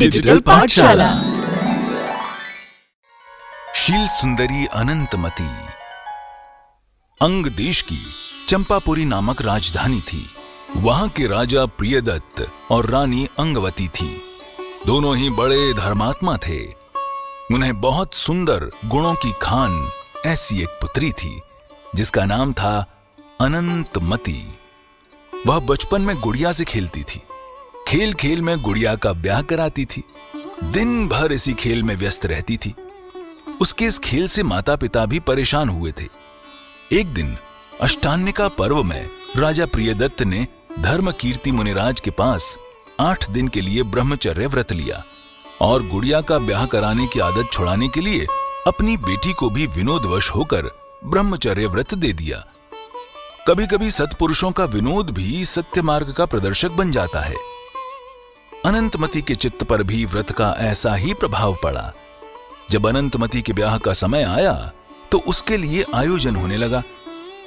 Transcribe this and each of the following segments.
Digital पाठशाला। शील सुंदरी अनंतमती अंग देश की चंपापुरी नामक राजधानी थी। वहां के राजा प्रियदत्त और रानी अंगवती थी। दोनों ही बड़े धर्मात्मा थे। उन्हें बहुत सुंदर गुणों की खान ऐसी एक पुत्री थी जिसका नाम था अनंतमती। वह बचपन में गुड़िया से खेलती थी। खेल खेल में गुड़िया का ब्याह कराती थी। दिन भर इसी खेल में व्यस्त रहती थी। उसके इस खेल से माता पिता भी परेशान हुए थे। एक दिन अष्टान्निका पर्व में राजा प्रियदत्त ने धर्म कीर्ति मुनिराज के पास 8 दिन के लिए ब्रह्मचर्य व्रत लिया और गुड़िया का ब्याह कराने की आदत छुड़ाने के लिए अपनी बेटी को भी विनोदवश होकर ब्रह्मचर्य व्रत दे दिया। कभी कभी सत्पुरुषों का विनोद भी सत्य मार्ग का प्रदर्शक बन जाता है। अनंतमती के चित्त पर भी व्रत का ऐसा ही प्रभाव पड़ा। जब अनंतमती के ब्याह का समय आया तो उसके लिए आयोजन होने लगा।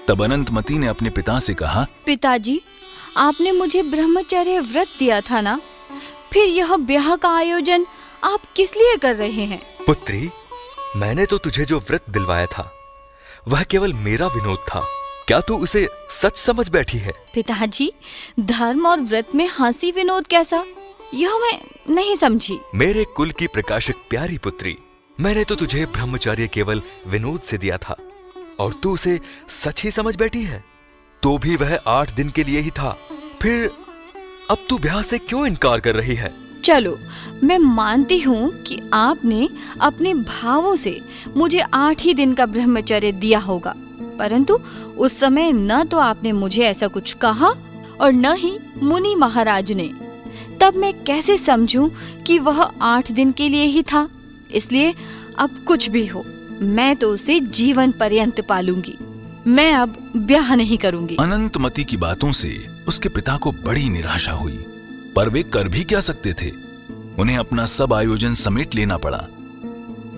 तब अनंतमती ने अपने पिता से कहा, पिताजी, आपने मुझे ब्रह्मचर्य व्रत दिया था ना, फिर यह ब्याह का आयोजन आप किस लिए कर रहे हैं? पुत्री, मैंने तो तुझे जो व्रत दिलवाया था वह केवल मेरा विनोद था। क्या तू उसे सच समझ बैठी है? पिताजी, धर्म और व्रत में हंसी विनोद कैसा, यह मैं नहीं समझी। मेरे कुल की प्रकाशक प्यारी पुत्री, मैंने तो तुझे ब्रह्मचर्य केवल विनोद से दिया था और तू उसे सच ही समझ बैठी है। तो भी वह 8 दिन के लिए ही था। फिर अब तू ब्याह से क्यों इनकार कर रही है? चलो, मैं मानती हूँ कि आपने अपने भावों से मुझे 8 ही दिन का ब्रह्मचर्य दिया होगा, परंतु उस समय न तो आपने मुझे ऐसा कुछ कहा और न ही मुनि महाराज ने। तब मैं कैसे समझूं कि वह 8 दिन के लिए ही था? इसलिए अब कुछ भी हो, मैं तो उसे जीवन पर्यंत पालूंगी। मैं अब ब्याह नहीं करूंगी। अनंतमती की बातों से उसके पिता को बड़ी निराशा हुई, पर वे कर भी क्या सकते थे। उन्हें अपना सब आयोजन समेट लेना पड़ा।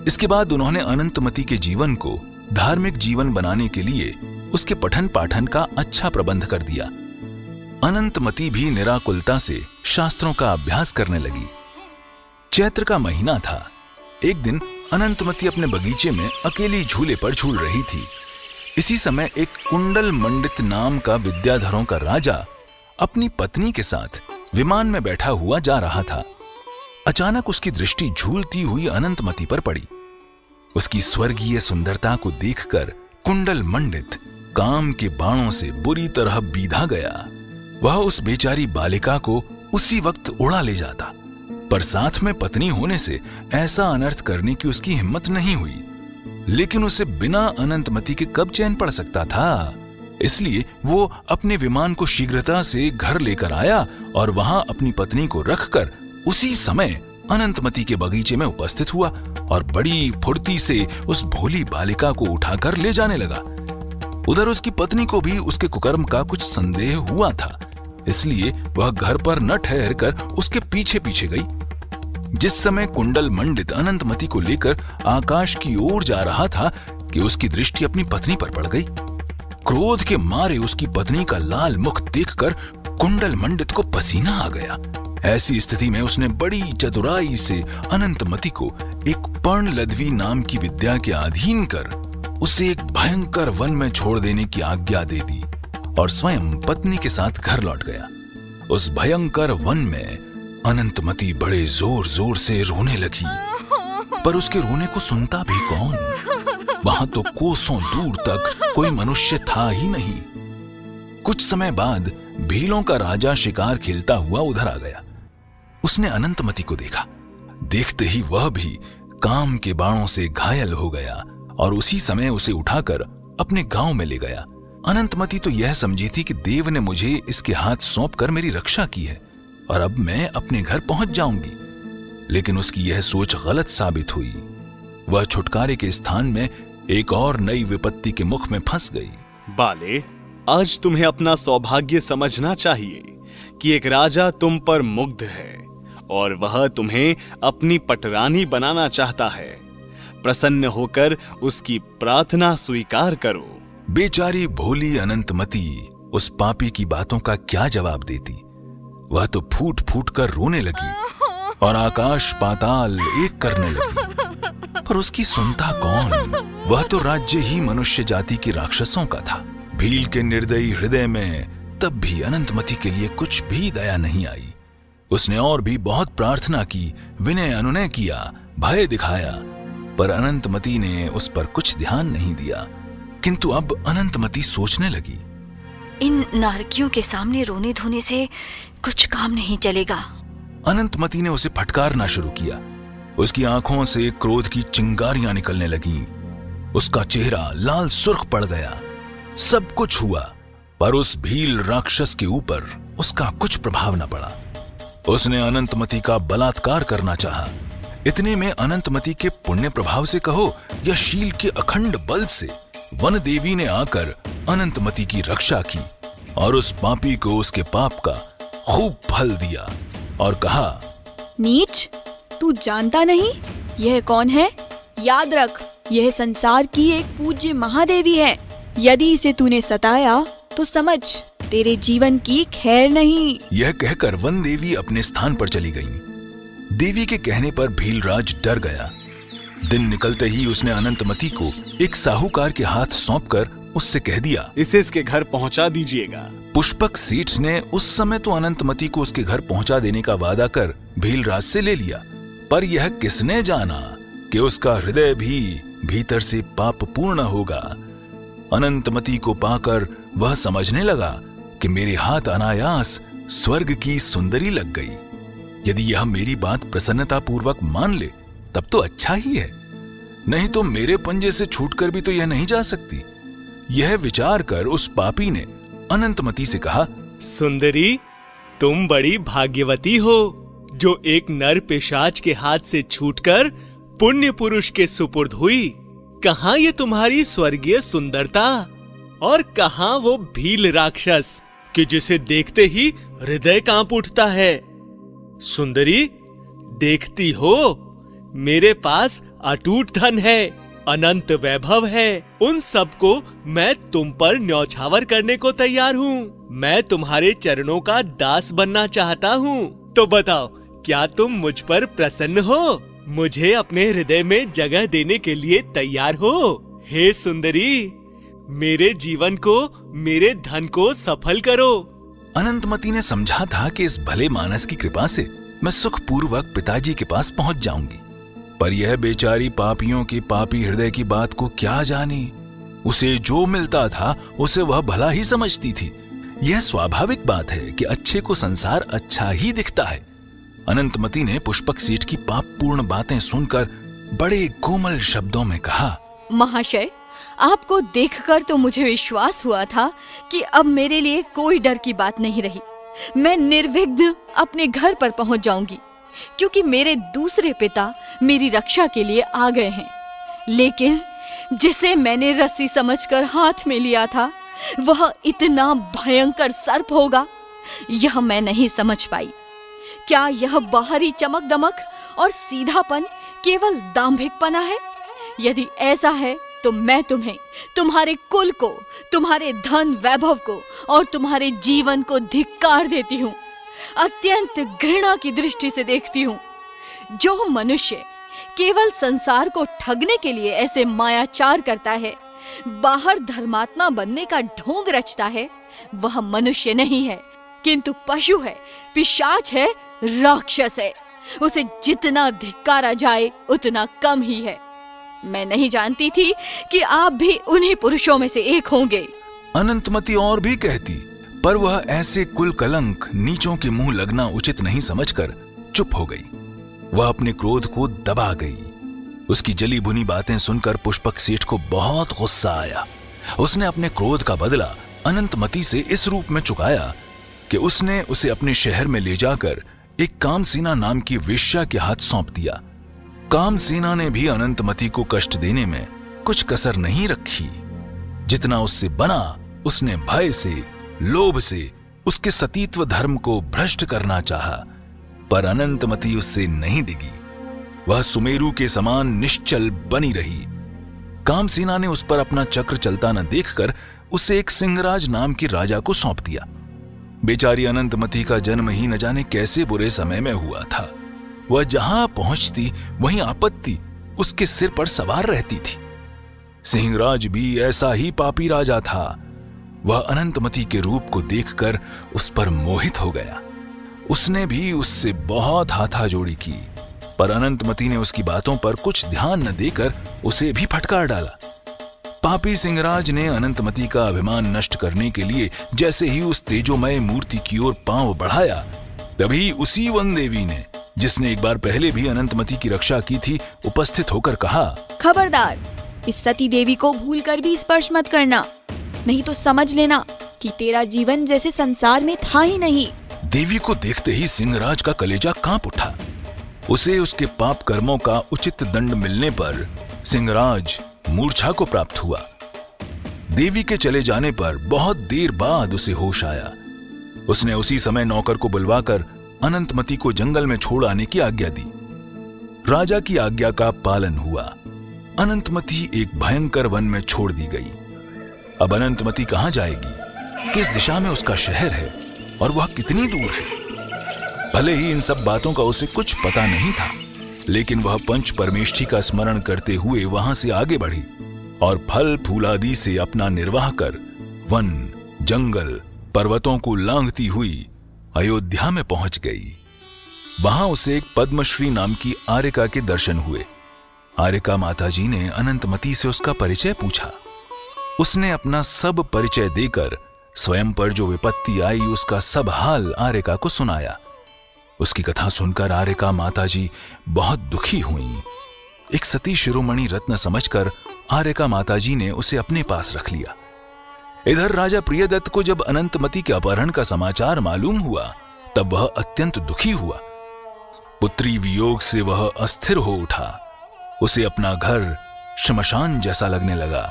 इसके बाद उन्होंने अनंतमती के जीवन को धार्मिक जीवन बनाने के लिए उसके पठन पाठन का अच्छा प्रबंध कर दिया। अनंतमती भी निराकुलता से शास्त्रों का अभ्यास करने लगी। चैत्र का महीना था। एक दिन अनंतमती अपने बगीचे में अकेली झूले पर झूल रही थी। इसी समय एक कुंडल मंडित नाम का विद्याधरों का राजा अपनी पत्नी के साथ विमान में बैठा हुआ जा रहा था। अचानक उसकी दृष्टि झूलती हुई अनंतमती पर पड़ी। उसकी स्वर्गीय सुंदरता को देखकर कुंडल मंडित काम के बाणों से बुरी तरह बीधा गया। वह उस बेचारी बालिका को उसी वक्त उड़ा ले जाता, पर साथ में पत्नी होने से ऐसा अनर्थ करने की उसकी हिम्मत नहीं हुई। लेकिन उसे बिना अनंतमती के कब चैन पड़ सकता था। इसलिए वो अपने विमान को शीघ्रता से घर लेकर आया और वहां अपनी पत्नी को रखकर उसी समय अनंतमती के बगीचे में उपस्थित हुआ और बड़ी फुर्ती से उस भोली बालिका को उठाकर ले जाने लगा। उधर उसकी पत्नी को भी उसके कुकर्म का कुछ संदेह हुआ था, इसलिए वह घर पर न ठहर कर उसके पीछे पीछे गई। जिस समय कुंडल मंडित अनंतमती को लेकर आकाश की ओर जा रहा था कि उसकी दृष्टि अपनी पत्नी पर पड़ गई। क्रोध के मारे उसकी पत्नी का लाल मुख देखकर कुंडल मंडित को पसीना आ गया। ऐसी स्थिति में उसने बड़ी चतुराई से अनंतमती को एक पर्ण लद्वी नाम की विद्या के अधीन कर उसे एक भयंकर वन में छोड़ देने की आज्ञा दे दी और स्वयं पत्नी के साथ घर लौट गया। उस भयंकर वन में अनंतमती बड़े जोर जोर से रोने लगी, पर उसके रोने को सुनता भी कौन। वहां तो कोसों दूर तक कोई मनुष्य था ही नहीं। कुछ समय बाद भीलों का राजा शिकार खेलता हुआ उधर आ गया। उसने अनंतमती को देखा। देखते ही वह भी काम के बाणों से घायल हो गया और उसी समय उसे उठाकर अपने गांव में ले गया। अनंतमती तो यह समझी थी कि देव ने मुझे इसके हाथ सौंपकर मेरी रक्षा की है और अब मैं अपने घर पहुंच जाऊंगी, लेकिन उसकी यह सोच गलत साबित हुई। वह छुटकारे के स्थान में एक और नई विपत्ति के मुख में फंस गई। बाले, आज तुम्हें अपना सौभाग्य समझना चाहिए कि एक राजा तुम पर मुग्ध है और वह तुम्हें अपनी पटरानी बनाना चाहता है। प्रसन्न होकर उसकी प्रार्थना स्वीकार करो। बेचारी भोली अनंतमती उस पापी की बातों का क्या जवाब देती। वह तो फूट फूट कर रोने लगी। और आकाश पाताल एक करने लगी। पर उसकी सुनता कौन? वह तो राज्य ही मनुष्य जाति की राक्षसों का था। भील के निर्दयी हृदय में तब भी अनंतमती के लिए कुछ भी दया नहीं आई। उसने और भी बहुत प्रार्थना की, विनय अनुनय किया, भय दिखाया, पर अनंतमती ने उस पर कुछ ध्यान नहीं दिया। किंतु अब अनंतमती सोचने लगी, इन नारकियों के सामने रोने धोने से कुछ काम नहीं चलेगा। अनंतमती ने उसे फटकारना शुरू किया। उसकी आंखों से क्रोध की चिंगारियां निकलने लगीं। उसका चेहरा लाल सुर्ख पड़ गया। सब कुछ हुआ, पर उस भील राक्षस के ऊपर उसका कुछ प्रभाव न पड़ा। उसने अनंतमती का बलात्कार करना चाहा। इतने में अनंतमती के पुण्य प्रभाव से कहो या शील के अखंड बल से वन देवी ने आकर अनंतमती की रक्षा की और उस पापी को उसके पाप का खूब फल दिया और कहा, नीच, तू जानता नहीं यह कौन है? याद रख, यह संसार की एक पूज्य महादेवी है। यदि इसे तूने सताया तो समझ तेरे जीवन की खैर नहीं। यह कहकर वन देवी अपने स्थान पर चली गईं। देवी के कहने पर भीलराज डर गया। दिन निकलते ही उसने अनंतमती को एक साहूकार के हाथ सौंपकर उससे कह दिया, इसे इसके घर पहुंचा दीजिएगा। पुष्पक सेठ ने उस समय तो अनंतमती को उसके घर पहुंचा देने का वादा कर भीलराज से ले लिया, पर यह किसने जाना कि उसका हृदय भी भीतर से पापपूर्ण होगा। अनंतमती को पाकर वह समझने लगा कि मेरे हाथ अनायास स्वर्ग की सुंदरी लग गई। यदि यह मेरी बात प्रसन्नता पूर्वक मान ले तब तो अच्छा ही है, नहीं तो मेरे पंजे से छूटकर भी तो यह नहीं जा सकती। यह विचार कर उस पापी ने अनंतमती से कहा, सुंदरी, तुम बड़ी भाग्यवती हो जो एक नर पिशाच के हाथ से छूटकर पुण्य पुरुष के सुपुर्द हुई। कहाँ ये तुम्हारी स्वर्गीय सुंदरता और कहाँ वो भील राक्षस कि जिसे देखते ही हृदय कांप उठता है। सुंदरी, देखती हो मेरे पास अटूट धन है, अनंत वैभव है। उन सबको मैं तुम पर न्यौछावर करने को तैयार हूँ। मैं तुम्हारे चरणों का दास बनना चाहता हूँ। तो बताओ, क्या तुम मुझ पर प्रसन्न हो? मुझे अपने हृदय में जगह देने के लिए तैयार हो? हे सुंदरी, मेरे जीवन को, मेरे धन को सफल करो। अनंतमती ने समझा था कि इस भले मानस की कृपा से मैं सुखपूर्वक पिताजी के पास पहुंच जाऊंगी, पर यह बेचारी पापियों के पापी हृदय की बात को क्या जाने। उसे जो मिलता था उसे वह भला ही समझती थी। यह स्वाभाविक बात है कि अच्छे को संसार अच्छा ही दिखता है। अनंतमती ने पुष्पक सेठ की पापपूर्ण बातें सुनकर बड़े कोमल शब्दों में कहा, महाशय, आपको देखकर तो मुझे विश्वास हुआ था कि अब मेरे लिए कोई डर की बात नहीं रही। मैं निर्विघ्न अपने घर पर पहुंच जाऊंगी, क्योंकि मेरे दूसरे पिता मेरी रक्षा के लिए आ गए हैं। लेकिन जिसे मैंने रस्सी समझकर हाथ में लिया था वह इतना भयंकर सर्प होगा, यह मैं नहीं समझ पाई। क्या यह बाहरी चमक दमक और सीधापन केवल दांभिकपना है? यदि ऐसा है तो मैं तुम्हें, तुम्हारे कुल को, तुम्हारे धन वैभव को और तुम्हारे जीवन को धिक्कार देती हूँ। अत्यंत घृणा की दृष्टि से देखती हूँ। जो मनुष्य केवल संसार को ठगने के लिए ऐसे मायाचार करता है, बाहर धर्मात्मा बनने का ढोंग रचता है, वह मनुष्य नहीं है, किंतु पशु है, पिशाच है, राक्षस है। उसे जितना धिक्कारा जाए उतना कम ही है। मैं नहीं जानती थी कि आप भी उन्हीं पुरुषों में से एक होंगे। अनंतमती और भी कहती, पर वह ऐसे कुल कलंक नीचों के मुंह लगना उचित नहीं समझकर चुप हो गई। वह अपने क्रोध को दबा गई। उसकी जली भुनी बातें सुनकर पुष्पक सेठ को बहुत गुस्सा आया। उसने अपने क्रोध का बदला अनंतमती से इस रूप में चुकाया कि उसने उसे अपने शहर में ले जाकर एक कामसेना नाम की वेश्या के हाथ सौंप दिया। कामसेना ने भी अनंतमती को कष्ट देने में कुछ कसर नहीं रखी। जितना उससे बना उसने भय से, लोभ से उसके सतीत्व धर्म को भ्रष्ट करना चाहा, पर अनंतमती उससे नहीं डिगी। वह सुमेरु के समान निश्चल बनी रही। कामसेना ने उस पर अपना चक्र चलता न देखकर उसे एक सिंहराज नाम के राजा को सौंप दिया। बेचारी अनंतमती का जन्म ही न जाने कैसे बुरे समय में हुआ था। वह जहां पहुंचती वहीं आपत्ति उसके सिर पर सवार रहती थी। सिंहराज भी ऐसा ही पापी राजा था। वह अनंतमती के रूप को देखकर उस पर मोहित हो गया। उसने भी उससे बहुत हाथाजोड़ी की, पर अनंतमती ने उसकी बातों पर कुछ ध्यान न देकर उसे भी फटकार डाला। पापी सिंहराज ने अनंतमती का अभिमान नष्ट करने के लिए जैसे ही उस तेजोमय मूर्ति की ओर पांव बढ़ाया, तभी उसी वन देवी ने, जिसने एक बार पहले भी अनंतमती की रक्षा की थी, उपस्थित होकर कहा, खबरदार, इस सती देवी को भूलकर भी स्पर्श मत करना, नहीं तो समझ लेना कि तेरा जीवन जैसे संसार में था ही नहीं। देवी को देखते ही सिंहराज का कलेजा कांप उठा। उसे उसके पाप कर्मों का उचित दंड मिलने पर सिंहराज मूर्छा को प्राप्त हुआ। देवी के चले जाने पर बहुत देर बाद उसे होश आया। उसने उसी समय नौकर को बुलवाकर अनंतमती को जंगल में छोड़ आने की आज्ञा दी। राजा की आज्ञा का पालन हुआ। अनंतमती एक भयंकर वन में छोड़ दी गई। अब अनंतमती कहां जाएगी, किस दिशा में उसका शहर है और वह कितनी दूर है? भले ही इन सब बातों का उसे कुछ पता नहीं था, लेकिन वह पंच परमेष्ठी का स्मरण करते हुए वहां से आगे बढ़ी और फल फूलादि से अपना निर्वाह कर वन, जंगल, पर्वतों को लांघती हुई अयोध्या में पहुंच गई। वहां उसे एक पद्मश्री नाम की आर्यका के दर्शन हुए। आर्यका माताजी ने अनंतमती से उसका परिचय पूछा। उसने अपना सब परिचय देकर स्वयं पर जो विपत्ति आई उसका सब हाल आर्यका को सुनाया। उसकी कथा सुनकर आर्यका माताजी बहुत दुखी हुईं। एक सती शिरोमणि रत्न समझकर आर्यका माताजी ने उसे अपने पास रख लिया। इधर राजा प्रियदत्त को जब अनंतमती के अपहरण का समाचार मालूम हुआ, तब वह अत्यंत दुखी हुआ। पुत्री वियोग से वह अस्थिर हो उठा। उसे अपना घर श्मशान जैसा लगने लगा।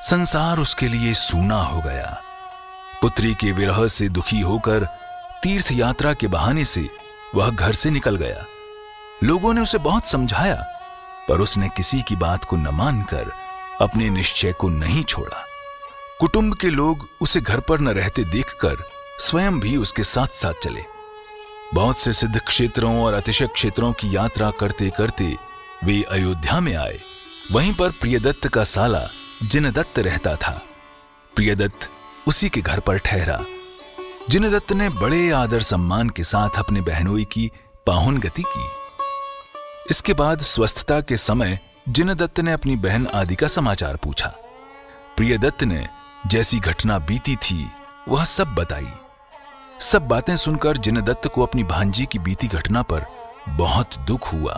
संसार उसके लिए सूना हो गया। पुत्री के विरह से दुखी होकर तीर्थ यात्रा के बहाने से वह घर से निकल गया। लोगों ने उसे बहुत समझाया, पर उसने किसी की बात को न मानकर अपने निश्चय को नहीं छोड़ा। कुटुंब के लोग उसे घर पर न रहते देखकर स्वयं भी उसके साथ साथ चले। बहुत से सिद्ध क्षेत्रों और अतिशय क्षेत्रों की यात्रा करते करते वे अयोध्या में आए। वहीं पर प्रियदत्त का साला जिनदत्त रहता था। प्रियदत्त उसी के घर पर ठहरा। जिनदत्त ने बड़े आदर सम्मान के साथ अपने बहनोई की पाहुनगति की। इसके बाद स्वस्थता के समय जिनदत्त ने अपनी बहन आदि का समाचार पूछा। प्रियदत्त ने जैसी घटना बीती थी वह सब बताई। सब बातें सुनकर जिनदत्त को अपनी भांजी की बीती घटना पर बहुत दुख हुआ,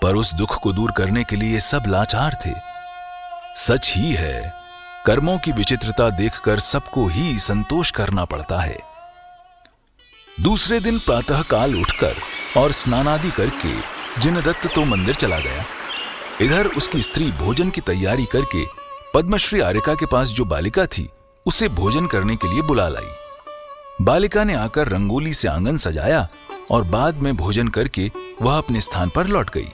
पर उस दुख को दूर करने के लिए सब लाचार थे। सच ही है, कर्मों की विचित्रता देखकर सबको ही संतोष करना पड़ता है। दूसरे दिन प्रातः काल उठकर और स्नानादि करके जिनदत्त तो मंदिर चला गया। इधर उसकी स्त्री भोजन की तैयारी करके पद्मश्री आर्यका के पास जो बालिका थी उसे भोजन करने के लिए बुला लाई। बालिका ने आकर रंगोली से आंगन सजाया और बाद में भोजन करके वह अपने स्थान पर लौट गई।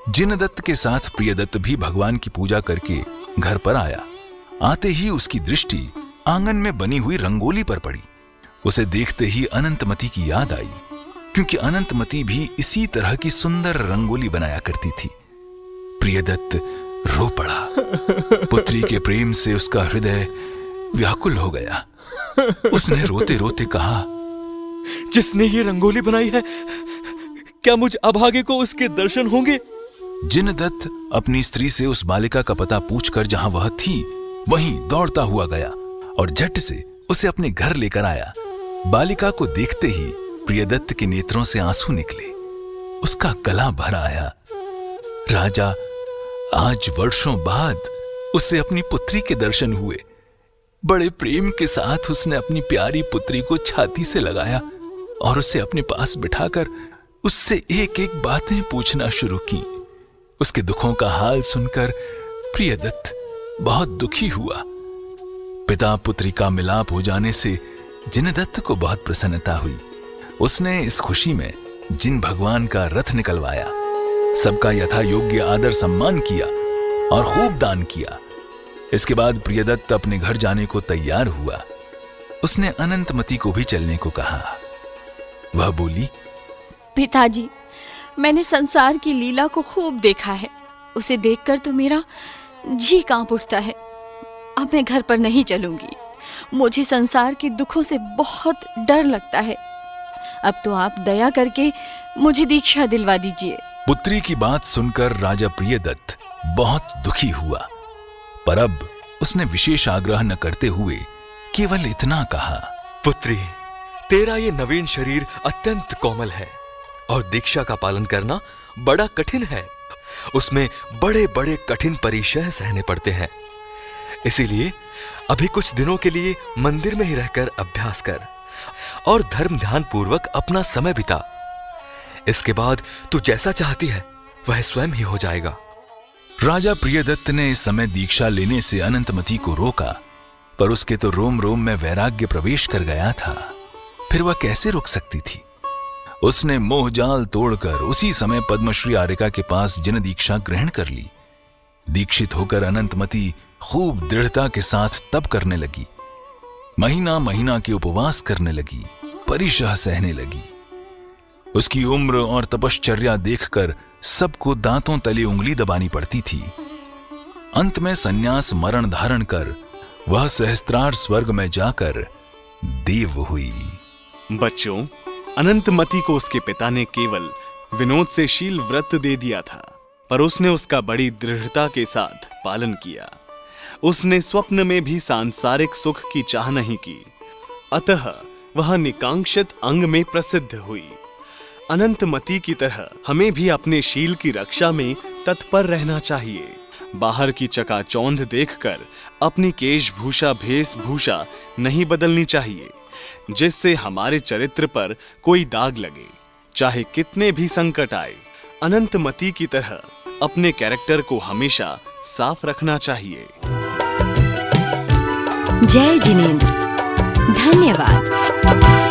जिनदत्त के साथ प्रियदत्त भी भगवान की पूजा करके घर पर आया। आते ही उसकी दृष्टि आंगन में बनी हुई रंगोली पर पड़ी। उसे देखते ही अनंतमती की याद आई, क्योंकि अनंतमती भी इसी तरह की सुंदर रंगोली बनाया करती थी। प्रियदत्त रो पड़ा। पुत्री के प्रेम से उसका हृदय व्याकुल हो गया। उसने रोते रोते कहा, जिसने ये रंगोली बनाई है, क्या मुझ अभागे को उसके दर्शन होंगे? जिनदत्त अपनी स्त्री से उस बालिका का पता पूछकर जहां वह थी वहीं दौड़ता हुआ गया और झट से उसे अपने घर लेकर आया। बालिका को देखते ही प्रियदत्त के नेत्रों से आंसू निकले। उसका गला भर आया। राजा, आज वर्षों बाद उसे अपनी पुत्री के दर्शन हुए। बड़े प्रेम के साथ उसने अपनी प्यारी पुत्री को छाती से लगाया और उसे अपने पास बिठाकर उससे एक एक बातें पूछना शुरू की। उसके दुखों का हाल सुनकर प्रियदत्त बहुत दुखी हुआ। पिता पुत्री का मिलाप हो जाने से जिनदत्त को बहुत प्रसन्नता हुई। उसने इस खुशी में जिन भगवान का रथ निकलवाया, सबका यथा योग्य आदर सम्मान किया और खूब दान किया। इसके बाद प्रियदत्त अपने घर जाने को तैयार हुआ। उसने अनंतमती को भी चलने को कहा। वह बोली, पिताजी, मैंने संसार की लीला को खूब देखा है। उसे देखकर तो मेरा जी कांप उठता है। अब मैं घर पर नहीं चलूंगी। मुझे संसार के दुखों से बहुत डर लगता है। अब तो आप दया करके मुझे दीक्षा दिलवा दीजिए। पुत्री की बात सुनकर राजा प्रियदत्त बहुत दुखी हुआ, पर अब उसने विशेष आग्रह न करते हुए केवल इतना कहा, पुत्री, तेरा ये नवीन शरीर अत्यंत कोमल है और दीक्षा का पालन करना बड़ा कठिन है। उसमें बड़े बड़े कठिन परिचय सहने पड़ते हैं। इसीलिए अभी कुछ दिनों के लिए मंदिर में ही रहकर अभ्यास कर और धर्म ध्यान पूर्वक अपना समय बिता। इसके बाद तू जैसा चाहती है वह स्वयं ही हो जाएगा। राजा प्रियदत्त ने इस समय दीक्षा लेने से अनंतमती को रोका, पर उसके तो रोम रोम में वैराग्य प्रवेश कर गया था। फिर वह कैसे रुक सकती थी। उसने मोहजाल तोड़कर उसी समय पद्मश्री आर्यका के पास जिन दीक्षा ग्रहण कर ली। दीक्षित होकर अनंतमती खूब दृढ़ता के साथ तप करने लगी। महीना महीना के उपवास करने लगी, परिशह सहने लगी। उसकी उम्र और तपश्चर्या देखकर सबको दांतों तले उंगली दबानी पड़ती थी। अंत में संन्यास मरण धारण कर वह सहस्त्रार स्वर्ग में जाकर देव हुई। बच्चों, अनंतमती को उसके पिता ने केवल विनोद से शील व्रत दे दिया था, पर उसने उसका बड़ी दृढ़ता के साथ पालन किया। उसने स्वप्न में भी सांसारिक सुख की चाह नहीं की, अतः वह निकांक्षित अंग में प्रसिद्ध हुई। अनंतमती की तरह हमें भी अपने शील की रक्षा में तत्पर रहना चाहिए। बाहर की चकाचौंध देखकर अपनी केशभूषा भेषभूषा नहीं बदलनी चाहिए, जिससे हमारे चरित्र पर कोई दाग लगे, चाहे कितने भी संकट आए। अनंतमती की तरह अपने कैरेक्टर को हमेशा साफ रखना चाहिए। जय जिनेंद्र। धन्यवाद।